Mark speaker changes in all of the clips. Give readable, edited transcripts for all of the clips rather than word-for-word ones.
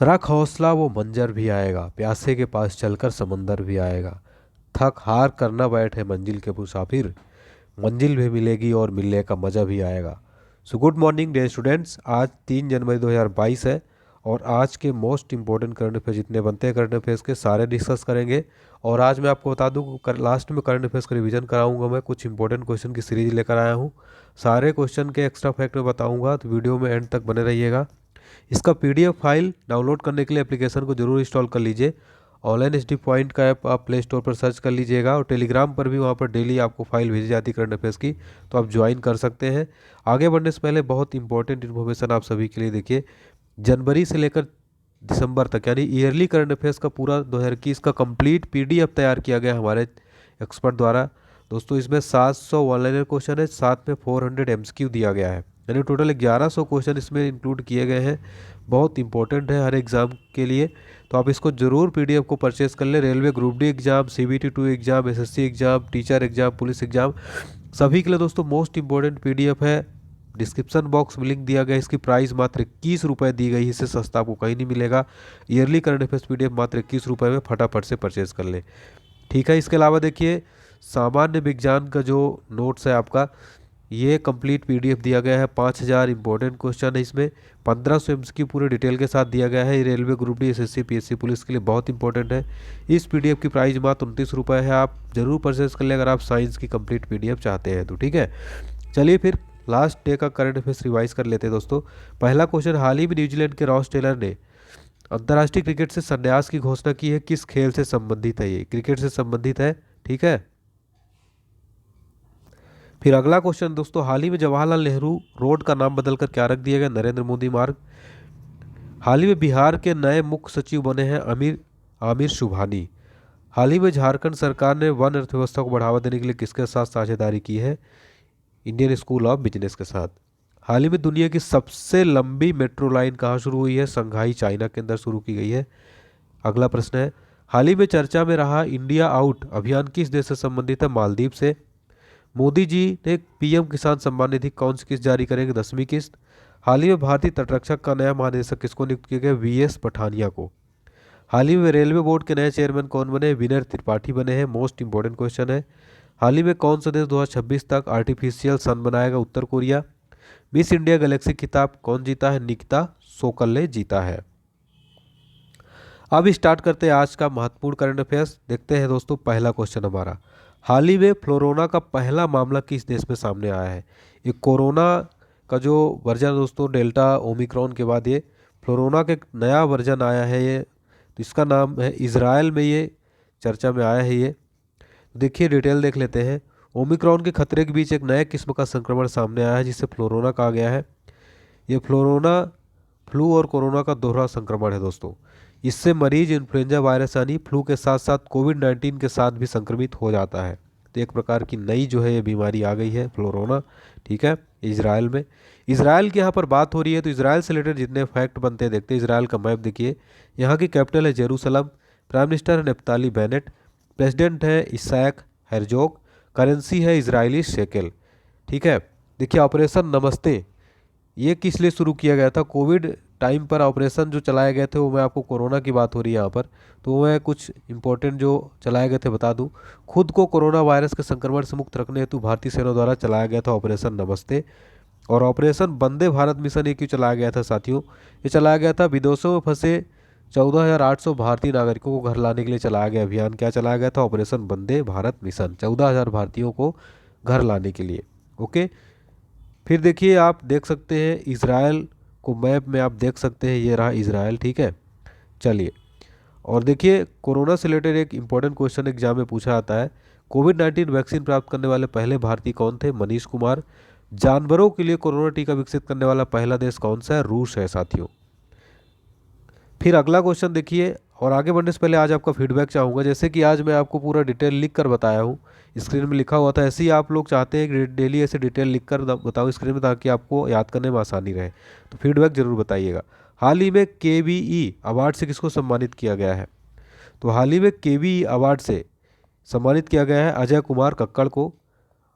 Speaker 1: रख हौसला वो मंजर भी आएगा, प्यासे के पास चलकर समंदर भी आएगा। थक हार कर न बैठे मंजिल के मुसाफिर, मंजिल भी मिलेगी और मिलने का मज़ा भी आएगा। So good morning dear students, आज 3 जनवरी 2022 है और आज के मोस्ट इंपॉर्टेंट करंट अफेयर्स जितने बनते हैं करंट अफेयर्स के सारे डिस्कस करेंगे। और आज मैं आपको बता दूं लास्ट में करंट अफेयर्स का रिवीजन कराऊंगा, मैं कुछ इंपॉर्टेंट क्वेश्चन की सीरीज लेकर आया हूं। सारे क्वेश्चन के एक्स्ट्रा फैक्ट में बताऊंगा, तो वीडियो में एंड तक बने रहिएगा। इसका पीडीएफ फाइल डाउनलोड करने के लिए एप्लीकेशन को जरूर इंस्टॉल कर लीजिए। ऑनलाइन एच डी पॉइंट का ऐप आप प्ले स्टोर पर सर्च कर लीजिएगा और टेलीग्राम पर भी वहाँ पर डेली आपको फाइल भेजी जाती है करंट अफेयर्स की, तो आप ज्वाइन कर सकते हैं। आगे बढ़ने से पहले बहुत इंपॉर्टेंट इन्फॉर्मेशन आप सभी के लिए देखिए। जनवरी से लेकर दिसंबर तक यानी ईयरली करंट अफेयर्स का पूरा 2021 का कंप्लीट पीडीएफ तैयार किया गया हमारे एक्सपर्ट द्वारा। दोस्तों इसमें 700 ऑनलाइन क्वेश्चन है, साथ में 400 एमसीक्यू दिया गया है, यानी टोटल 1100 क्वेश्चन इसमें इंक्लूड किए गए हैं। बहुत इंपॉर्टेंट है हर एग्ज़ाम के लिए, तो आप इसको ज़रूर पीडीएफ को परचेज कर लें। Railway group D exam, CBT 2 exam, SSC exam, teacher exam, police exam, सभी के लिए दोस्तों मोस्ट इंपॉर्टेंट पीडीएफ है। डिस्क्रिप्शन बॉक्स में लिंक दिया गया है। इसकी प्राइस मात्र 21 रुपये दी गई है, इससे सस्ता आपको कहीं नहीं मिलेगा। ईयरली करंट अफेयर्स पीडीएफ मात्र 21 रुपये में फटाफट से परचेज कर ले, ठीक है। इसके अलावा देखिए सामान्य विज्ञान का जो नोट्स है आपका, ये कंप्लीट पीडीएफ दिया गया है। 5000 इंपॉर्टेंट क्वेश्चन है इसमें, 1500 एमसीक्यू पूरे डिटेल के साथ दिया गया है। ये railway group D, SSC, PSC, police के लिए बहुत इंपॉर्टेंट है। इस पीडीएफ की प्राइस मात्र 29 रुपये है। आप जरूर परचेज कर लें अगर आप साइंस की कंप्लीट पीडीएफ चाहते हैं तो, ठीक है। चलिए फिर लास्ट डे का करंट अफेयर्स रिवाइज कर लेते हैं दोस्तों। पहला क्वेश्चन, हाल ही में न्यूजीलैंड के रॉस टेलर ने अंतर्राष्ट्रीय क्रिकेट से संन्यास की घोषणा की है, किस खेल से संबंधित है? ये क्रिकेट से संबंधित है, ठीक है। फिर अगला क्वेश्चन दोस्तों, हाल ही में जवाहरलाल नेहरू रोड का नाम बदलकर क्या रख दिया गया? नरेंद्र मोदी मार्ग। हाल ही में बिहार के नए मुख्य सचिव बने हैं आमिर सुबहानी। हाल ही में झारखंड सरकार ने वन अर्थव्यवस्था को बढ़ावा देने के लिए किसके साथ साझेदारी की है? इंडियन स्कूल ऑफ बिजनेस के साथ। हाल ही में दुनिया की सबसे लंबी मेट्रो लाइन कहाँ शुरू हुई है? संघाई, चाइना के अंदर शुरू की गई है। अगला प्रश्न है, हाल ही में चर्चा में रहा इंडिया आउट अभियान किस देश से संबंधित है? मालदीव से। मोदी जी ने पीएम किसान सम्मान निधि कौन सी किस्त जारी करेंगे? 10वीं किस्त। हाल ही में भारतीय तटरक्षक का नया महानिदेशक किसको नियुक्त किया गया? वीएस पठानिया को। हाल ही में रेलवे बोर्ड के नए चेयरमैन कौन बने? विनय त्रिपाठी बने हैं। मोस्ट इंपॉर्टेंट क्वेश्चन है। हाल ही में कौन सा देश 2026 तक आर्टिफिशियल सन बनाएगा? उत्तर कोरिया। मिस इंडिया गैलेक्सी खिताब कौन जीता है? निकिता सोकल ने जीता है। अब स्टार्ट करते हैं आज का महत्वपूर्ण करंट अफेयर्स। देखते हैं दोस्तों पहला क्वेश्चन हमारा, हाल ही में फ्लोरोना का पहला मामला किस देश में सामने आया है? ये कोरोना का जो वर्जन है दोस्तों, डेल्टा ओमिक्रॉन के बाद ये फ्लोरोना का एक नया वर्जन आया है। ये तो इसका नाम है, इजराइल में ये चर्चा में आया है। ये देखिए डिटेल देख लेते हैं। ओमिक्रॉन के खतरे के बीच एक नए किस्म का संक्रमण सामने आया है जिसे फ्लोरोना कहा गया है। ये फ्लोरोना फ्लू और कोरोना का दोहरा संक्रमण है दोस्तों। इससे मरीज इन्फ्लुएंजा वायरस यानी फ्लू के साथ साथ कोविड-19 के साथ भी संक्रमित हो जाता है। तो एक प्रकार की नई जो है ये बीमारी आ गई है फ्लोरोना, ठीक है। इजराइल में, इजराइल की यहाँ पर बात हो रही है, तो इजराइल से रिलेटेड जितने फैक्ट बनते हैं देखते हैं। इजराइल का मैप देखिए, यहाँ की कैपिटल है जेरूसलम, प्राइम मिनिस्टर है नेप्ताली बेनेट, प्रेसिडेंट है इसैक हेरजोग, करेंसी है इजरायली शेकेल, ठीक है। देखिए ऑपरेशन नमस्ते ये किस लिए शुरू किया गया था? कोविड टाइम पर ऑपरेशन जो चलाए गए थे, वो मैं आपको कोरोना की बात हो रही है यहाँ पर, तो मैं कुछ इंपॉर्टेंट जो चलाए गए थे बता दूं। खुद को कोरोना वायरस के संक्रमण से मुक्त रखने हेतु भारतीय सेना द्वारा चलाया गया था ऑपरेशन नमस्ते। और ऑपरेशन वंदे भारत मिशन ये क्यों चलाया गया था साथियों? ये चलाया गया था विदेशों में फंसे 14,800 भारतीय नागरिकों को घर लाने के लिए चलाया गया अभियान। क्या चलाया गया था? ऑपरेशन वंदे भारत मिशन, 14,000 भारतीयों को घर लाने के लिए, ओके। फिर देखिए आप देख सकते हैं इजराइल को मैप में, आप देख सकते हैं ये रहा इजराइल, ठीक है। चलिए और देखिए कोरोना से रिलेटेड एक इंपॉर्टेंट क्वेश्चन एग्जाम में पूछा आता है, कोविड-19 वैक्सीन प्राप्त करने वाले पहले भारतीय कौन थे? मनीष कुमार। जानवरों के लिए कोरोना टीका विकसित करने वाला पहला देश कौन सा है? रूस है साथियों। फिर अगला क्वेश्चन देखिए, और आगे बढ़ने से पहले आज आपका फीडबैक चाहूँगा। जैसे कि आज मैं आपको पूरा डिटेल लिख कर बताया हूँ, स्क्रीन में लिखा हुआ था, ऐसे ही आप लोग चाहते हैं कि डेली ऐसे डिटेल लिख कर बताऊँ स्क्रीन में, ताकि आपको याद करने में आसानी रहे। तो फीडबैक जरूर बताइएगा। हाल ही में केबीई अवार्ड से किसको सम्मानित किया गया है? तो हाल ही में केबीई अवार्ड से सम्मानित किया गया है अजय कुमार कक्कड़ को।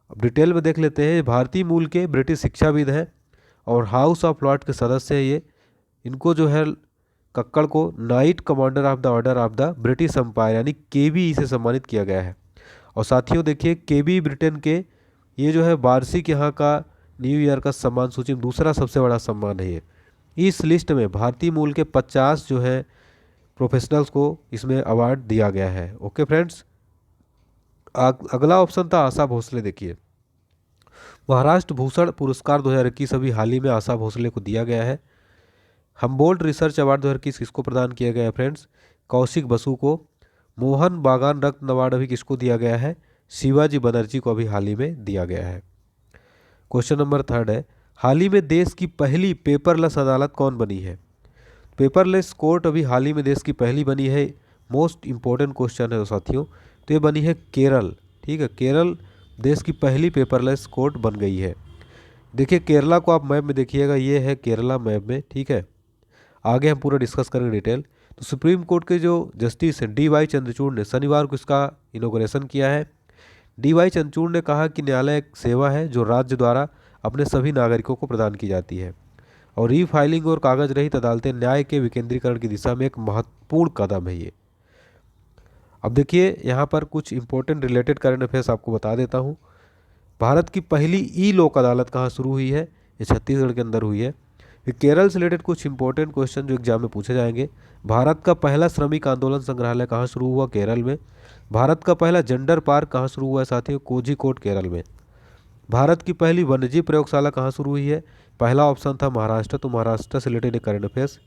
Speaker 1: अब डिटेल में देख लेते हैं। भारतीय मूल के ब्रिटिश शिक्षाविद हैं और हाउस ऑफ लॉर्ड के सदस्य हैं ये। इनको जो है कक्कड़ को knight commander of the order of the British Empire यानी केबीई से सम्मानित किया गया है। और साथियों देखिए केबीई ब्रिटेन के ये जो है वार्षिक यहाँ का न्यू ईयर का सम्मान सूची में दूसरा सबसे बड़ा सम्मान है ये। इस लिस्ट में भारतीय मूल के 50 जो है प्रोफेशनल्स को इसमें अवार्ड दिया गया है। ओके फ्रेंड्स, अगला ऑप्शन था आशा भोसले। देखिए महाराष्ट्र भूषण पुरस्कार 2021 अभी हाल ही में आशा भोसले को दिया गया है। हम्बोल्ट रिसर्च अवार्ड 2021 किसको प्रदान किया गया है फ्रेंड्स? कौशिक बसु को। मोहन बागान रत्न अवार्ड अभी किसको दिया गया है? शिवाजी बनर्जी को अभी हाल ही में दिया गया है। क्वेश्चन नंबर 3 है, हाल ही में देश की पहली पेपरलेस अदालत कौन बनी है? पेपरलेस कोर्ट अभी हाल ही में देश की पहली बनी है। मोस्ट इंपॉर्टेंट क्वेश्चन है साथियों। तो ये बनी है केरल। ठीक है, केरल देश की पहली पेपरलेस कोर्ट बन गई है। देखिए केरला को आप मैप में देखिएगा, ये है केरला मैप में। ठीक है, आगे हम पूरा डिस्कस करेंगे डिटेल। तो सुप्रीम कोर्ट के जो जस्टिस हैं DY चंद्रचूड़ ने शनिवार को इसका इनॉग्रेशन किया है। DY चंद्रचूड़ ने कहा कि न्यायालय एक सेवा है जो राज्य द्वारा अपने सभी नागरिकों को प्रदान की जाती है और ई फाइलिंग और कागज रहित अदालतें न्याय के विकेंद्रीकरण की दिशा में एक महत्वपूर्ण कदम है ये। अब देखिए यहाँ पर कुछ इंपॉर्टेंट रिलेटेड करंट अफेयर्स आपको बता देता हूँ। भारत की पहली ई लोक अदालत कहाँ शुरू हुई है? ये छत्तीसगढ़ के अंदर हुई है। फिर केरल से रिलेटेड कुछ इंपॉर्टेंट क्वेश्चन जो एग्जाम में पूछे जाएंगे। भारत का पहला श्रमिक आंदोलन संग्रहालय कहाँ शुरू हुआ? केरल में। भारत का पहला जेंडर पार्क कहाँ शुरू हुआ है साथियों? कोझीकोड केरल में। भारत की पहली वन्यजीव प्रयोगशाला कहाँ शुरू हुई है? पहला ऑप्शन था महाराष्ट्र, तो महाराष्ट्र से रिलेटेड करंट अफेयर्स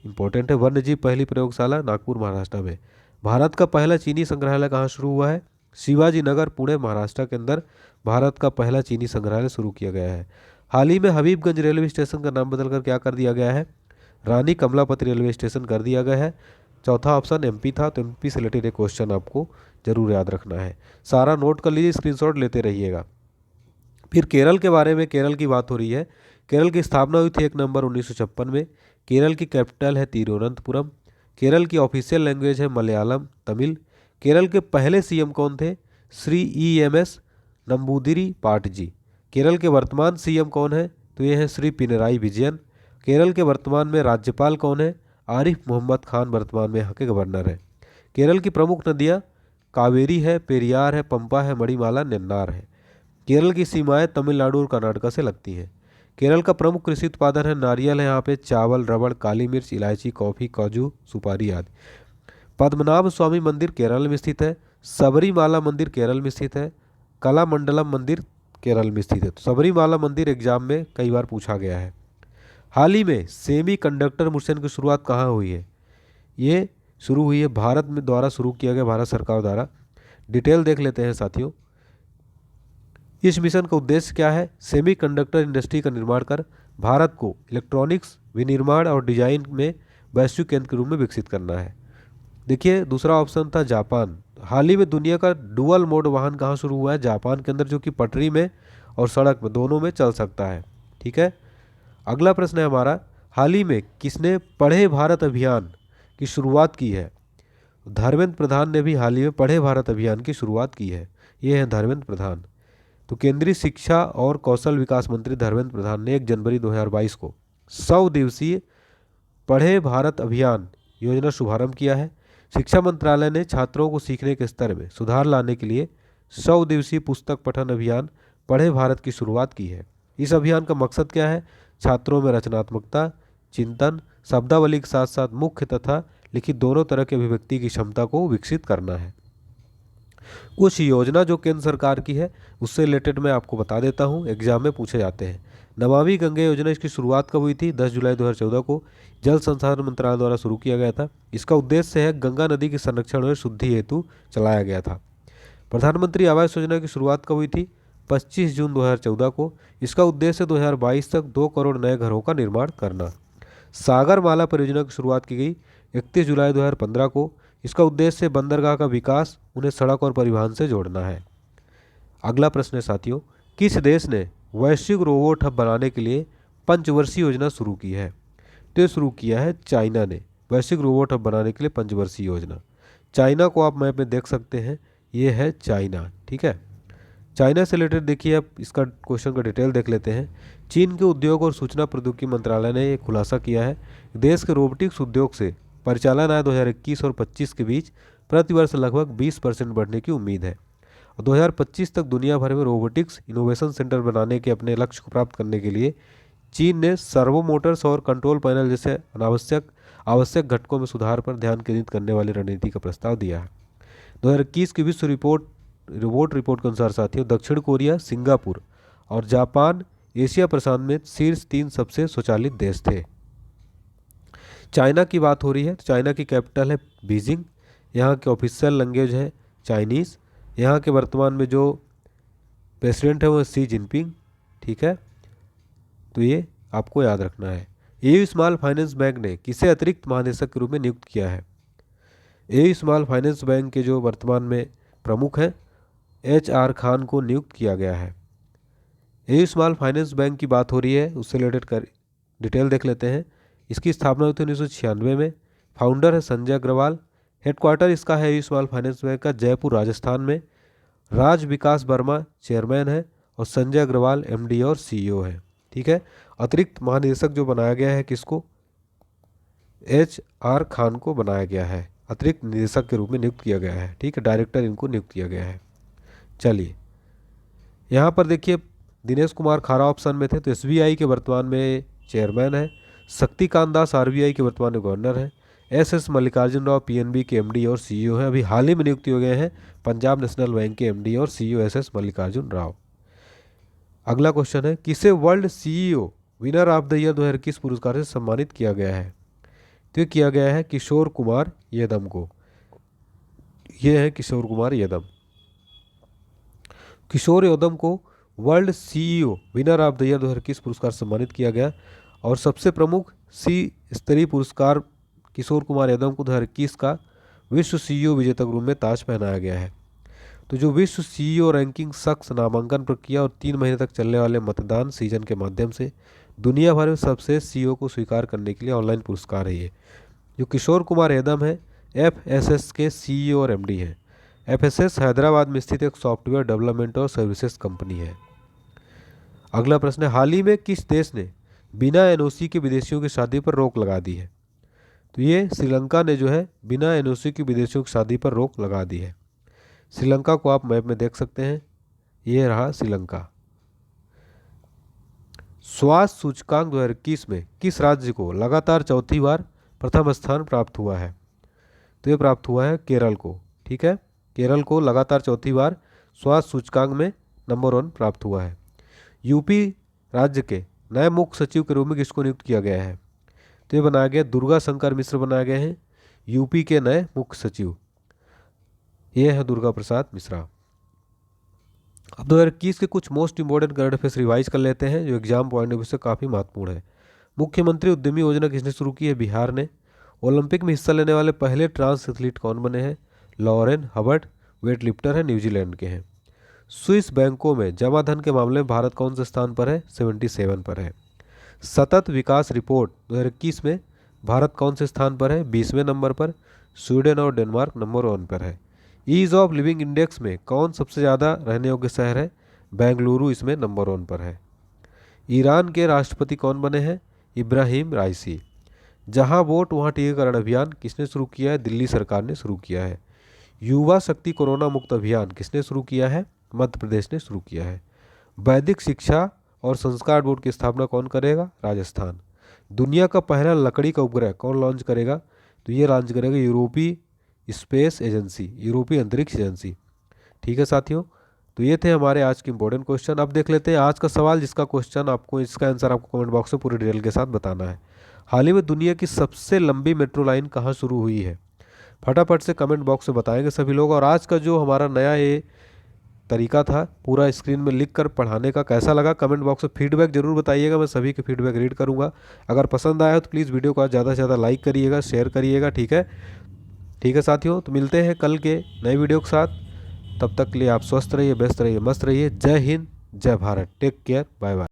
Speaker 1: इंपॉर्टेंट है। वन्यजीव पहली प्रयोगशाला नागपुर महाराष्ट्र में। भारत का पहला चीनी संग्रहालय कहाँ शुरू हुआ है? शिवाजी नगर पुणे महाराष्ट्र के अंदर भारत का पहला चीनी संग्रहालय शुरू किया गया है। हाल ही में हबीबगंज रेलवे स्टेशन का नाम बदलकर क्या कर दिया गया है? रानी कमलापति रेलवे स्टेशन कर दिया गया है। चौथा ऑप्शन MP था, तो MP से रिलेटेड एक क्वेश्चन आपको जरूर याद रखना है। सारा नोट कर लीजिए, स्क्रीनशॉट लेते रहिएगा। फिर केरल के बारे में, केरल की बात हो रही है। केरल की स्थापना हुई थी 1 नवंबर 1956 में। केरल की कैपिटल है तिरुवनंतपुरम। केरल की ऑफिशियल लैंग्वेज है मलयालम तमिल। केरल के पहले CM कौन थे? श्री EMS नंबूदिरी पाटजी। केरल के वर्तमान CM कौन है? तो ये है श्री पिनराई विजयन। केरल के वर्तमान में राज्यपाल कौन है? आरिफ मोहम्मद खान वर्तमान में यहाँ के गवर्नर है। केरल की प्रमुख नदियाँ कावेरी है, पेरियार है, पंपा है, मणिमाला, नेन्नार है। केरल की सीमाएं तमिलनाडु और कर्नाटक से लगती हैं। केरल का प्रमुख कृषि उत्पादन है नारियल है यहाँ पे, चावल, रबड़, काली मिर्च, इलायची, कॉफ़ी, काजू, सुपारी आदि। पद्मनाभ स्वामी मंदिर केरल में स्थित है। सबरीमाला मंदिर केरल में स्थित है। कलामंडलम मंदिर केरल में स्थित है। तो सबरीमाला मंदिर एग्जाम में कई बार पूछा गया है। हाल ही में सेमी कंडक्टर मिशन की शुरुआत कहाँ हुई है? ये शुरू हुई है भारत में द्वारा शुरू किया गया, भारत सरकार द्वारा। डिटेल देख लेते हैं साथियों। इस मिशन का उद्देश्य क्या है? सेमीकंडक्टर इंडस्ट्री का निर्माण कर भारत को इलेक्ट्रॉनिक्स विनिर्माण और डिजाइन में वैश्विक केंद्र के रूप में विकसित करना है। देखिए दूसरा ऑप्शन था जापान। हाल ही में दुनिया का डुअल मोड वाहन कहाँ शुरू हुआ है? जापान के अंदर, जो कि पटरी में और सड़क में दोनों में चल सकता है। ठीक है, अगला प्रश्न है हमारा, हाल ही में किसने पढ़े भारत अभियान की शुरुआत की है? धर्मेंद्र प्रधान ने भी हाल ही में पढ़े भारत अभियान की शुरुआत की है। ये है धर्मेंद्र प्रधान। तो केंद्रीय शिक्षा और कौशल विकास मंत्री धर्मेंद्र प्रधान ने 1 जनवरी 2022 को 100 दिवसीय पढ़े भारत अभियान योजना शुभारंभ किया है। शिक्षा मंत्रालय ने छात्रों को सीखने के स्तर में सुधार लाने के लिए 100 दिवसीय पुस्तक पठन अभियान पढ़े भारत की शुरुआत की है। इस अभियान का मकसद क्या है? छात्रों में रचनात्मकता, चिंतन, शब्दावली के साथ साथ मुख्य तथा लिखित दोनों तरह की अभिव्यक्ति की क्षमता को विकसित करना है। कुछ योजना जो केंद्र सरकार की है उससे रिलेटेड मैं आपको बता देता हूँ, एग्जाम में पूछे जाते हैं। नमामि गंगे योजना, इसकी शुरुआत कब हुई थी? 10 जुलाई 2014 को जल संसाधन मंत्रालय द्वारा शुरू किया गया था। इसका उद्देश्य है गंगा नदी के संरक्षण और शुद्धि हेतु चलाया गया था। प्रधानमंत्री आवास योजना की शुरुआत कब हुई थी? 25 जून 2014 को। इसका उद्देश्य 2022 तक 2 करोड़ नए घरों का निर्माण करना। सागरमाला परियोजना की शुरुआत की गई 31 जुलाई 2015 को। इसका उद्देश्य बंदरगाह का विकास, उन्हें सड़क और परिवहन से जोड़ना है। अगला प्रश्न है साथियों, किस देश ने वैश्विक रोबोट हब बनाने के लिए पंचवर्षीय योजना शुरू की है? तो शुरू किया है चाइना ने वैश्विक रोबोट हब बनाने के लिए पंचवर्षीय योजना। चाइना को आप मैप में देख सकते हैं, ये है चाइना। ठीक है, चाइना से रिलेटेड देखिए, आप इसका क्वेश्चन का डिटेल देख लेते हैं। चीन के उद्योग और सूचना प्रौद्योगिकी मंत्रालय ने ये खुलासा किया है, देश के रोबोटिक्स उद्योग से परिचालन आय 2021 और 25 के बीच प्रतिवर्ष लगभग 20% बढ़ने की उम्मीद है। 2025 तक दुनिया भर में रोबोटिक्स इनोवेशन सेंटर बनाने के अपने लक्ष्य को प्राप्त करने के लिए चीन ने सर्वो मोटर्स और कंट्रोल पैनल जैसे आवश्यक घटकों में सुधार पर ध्यान केंद्रित करने वाली रणनीति का प्रस्ताव दिया है। 2021 की विश्व रोबोट रिपोर्ट के अनुसार साथियों, दक्षिण कोरिया, सिंगापुर और जापान एशिया प्रशांत में शीर्ष 3 सबसे स्वचालित देश थे। चाइना की बात हो रही है तो चाइना की कैपिटल है बीजिंग, यहाँ के ऑफिशियल लैंग्वेज है चाइनीज़, यहाँ के वर्तमान में जो प्रेसिडेंट है वो शी जिनपिंग। ठीक है, तो ये आपको याद रखना है। एयू स्मॉल फाइनेंस बैंक ने किसे अतिरिक्त महानिदेशक के रूप में नियुक्त किया है? एयू स्मॉल फाइनेंस बैंक के जो वर्तमान में प्रमुख हैं HR खान को नियुक्त किया गया है। एयू स्मॉल फाइनेंस बैंक की बात हो रही है, उससे रिलेटेड डिटेल देख लेते हैं। इसकी स्थापना हुई थी 1996 में। फाउंडर है संजय अग्रवाल। हेडक्वार्टर इसका है एयू स्मॉल फाइनेंस बैंक का जयपुर राजस्थान में। राज विकास वर्मा चेयरमैन है और संजय अग्रवाल MD और CEO है। ठीक है, अतिरिक्त महानिदेशक जो बनाया गया है किसको? HR खान को बनाया गया है, अतिरिक्त निदेशक के रूप में नियुक्त किया गया है। ठीक है, डायरेक्टर इनको नियुक्त किया गया है। चलिए यहाँ पर देखिए, दिनेश कुमार खारा ऑप्शन में थे तो SBI के वर्तमान में चेयरमैन है। शक्तिकांत दास RBI के वर्तमान में गवर्नर है। SS मल्लिकार्जुन राव PNB के MD और CEO हैं। अभी हाल ही में नियुक्त हो गए हैं पंजाब नेशनल बैंक के MD और CEO SS मल्लिकार्जुन राव। अगला क्वेश्चन है, किसे world CEO winner of the year 2021 पुरस्कार से सम्मानित किया गया है? तो ये किया गया है किशोर कुमार यादव को। ये है किशोर कुमार यादव। किशोर यादव को world CEO winner of the year 2021 पुरस्कार सम्मानित किया गया और सबसे प्रमुख C स्तरीय पुरस्कार किशोर कुमार यादव को 2021 का विश्व CEO विजेता के रूप में ताज पहनाया गया है। तो जो विश्व CEO रैंकिंग शख्स नामांकन प्रक्रिया और 3 महीने तक चलने वाले मतदान सीजन के माध्यम से दुनिया भर में सबसे CEO को स्वीकार करने के लिए ऑनलाइन पुरस्कार है। ये जो किशोर कुमार यादव है FSS के CEO और MD हैं। FSS हैदराबाद में स्थित एक सॉफ्टवेयर डेवलपमेंट और सर्विसेज कंपनी है। अगला प्रश्न है, हाल ही में किस देश ने बिना NOC के विदेशियों की शादी पर रोक लगा दी है? तो ये श्रीलंका ने जो है बिना NOC की विदेशियों की शादी पर रोक लगा दी है। श्रीलंका को आप मैप में देख सकते हैं, ये रहा श्रीलंका। स्वास्थ्य सूचकांक 2021 में किस राज्य को लगातार चौथी बार प्रथम स्थान प्राप्त हुआ है? तो ये प्राप्त हुआ है केरल को। ठीक है, केरल को लगातार चौथी बार स्वास्थ्य सूचकांक में नंबर 1 प्राप्त हुआ है। यूपी राज्य के नए मुख्य सचिव के रूप में किसको नियुक्त किया गया है? तो ये बनाया गया दुर्गा शंकर मिश्र बनाए गए हैं यूपी के नए मुख्य सचिव। ये है दुर्गा प्रसाद मिश्रा। अब 2021 के कुछ most important current affairs revise कर लेते हैं जो एग्जाम पॉइंट ऑफ व्यू से काफ़ी महत्वपूर्ण है। मुख्यमंत्री उद्यमी योजना किसने शुरू की है? बिहार ने। ओलंपिक में हिस्सा लेने वाले पहले ट्रांस एथलीट कौन बने हैं? लॉरेन हबर्ट, वेट लिफ्टर है, न्यूजीलैंड के हैं। स्विस बैंकों में जमा धन के मामले में भारत कौन से स्थान पर है? 77 पर है। सतत विकास रिपोर्ट 2021 में भारत कौन से स्थान पर है? 20वें नंबर पर। स्वीडन और डेनमार्क नंबर 1 पर है। ईज ऑफ लिविंग इंडेक्स में कौन सबसे ज़्यादा रहने योग्य शहर है? बेंगलुरु इसमें नंबर 1 पर है। ईरान के राष्ट्रपति कौन बने हैं? इब्राहिम राइसी। जहां वोट वहां टीकाकरण अभियान किसने शुरू किया है? दिल्ली सरकार ने शुरू किया है। युवा शक्ति कोरोना मुक्त अभियान किसने शुरू किया है? मध्य प्रदेश ने शुरू किया है। वैदिक शिक्षा और संस्कार बोर्ड की स्थापना कौन करेगा? राजस्थान। दुनिया का पहला लकड़ी का उपग्रह कौन लॉन्च करेगा? तो ये लॉन्च करेगा यूरोपीय स्पेस एजेंसी, यूरोपीय अंतरिक्ष एजेंसी। ठीक है साथियों, तो ये थे हमारे आज के इंपॉर्टेंट क्वेश्चन। अब देख लेते हैं आज का सवाल, जिसका क्वेश्चन आपको, इसका आंसर आपको कमेंट बॉक्स में पूरी डिटेल के साथ बताना है। हाल ही में दुनिया की सबसे लंबी मेट्रो लाइन कहाँ शुरू हुई है? फटाफट से कमेंट बॉक्स में बताएंगे सभी लोग। और आज का जो हमारा नया ये तरीका था पूरा स्क्रीन में लिख कर पढ़ाने का, कैसा लगा कमेंट बॉक्स में फीडबैक जरूर बताइएगा, मैं सभी के फीडबैक रीड करूँगा। अगर पसंद आया तो प्लीज़ वीडियो को ज़्यादा से ज़्यादा लाइक करिएगा, शेयर करिएगा। ठीक है साथियों, तो मिलते हैं कल के नए वीडियो के साथ। तब तक के लिए आप स्वस्थ रहिए, व्यस्त रहिए, मस्त रहिए। जय हिंद, जय Bharat. Take care, bye bye.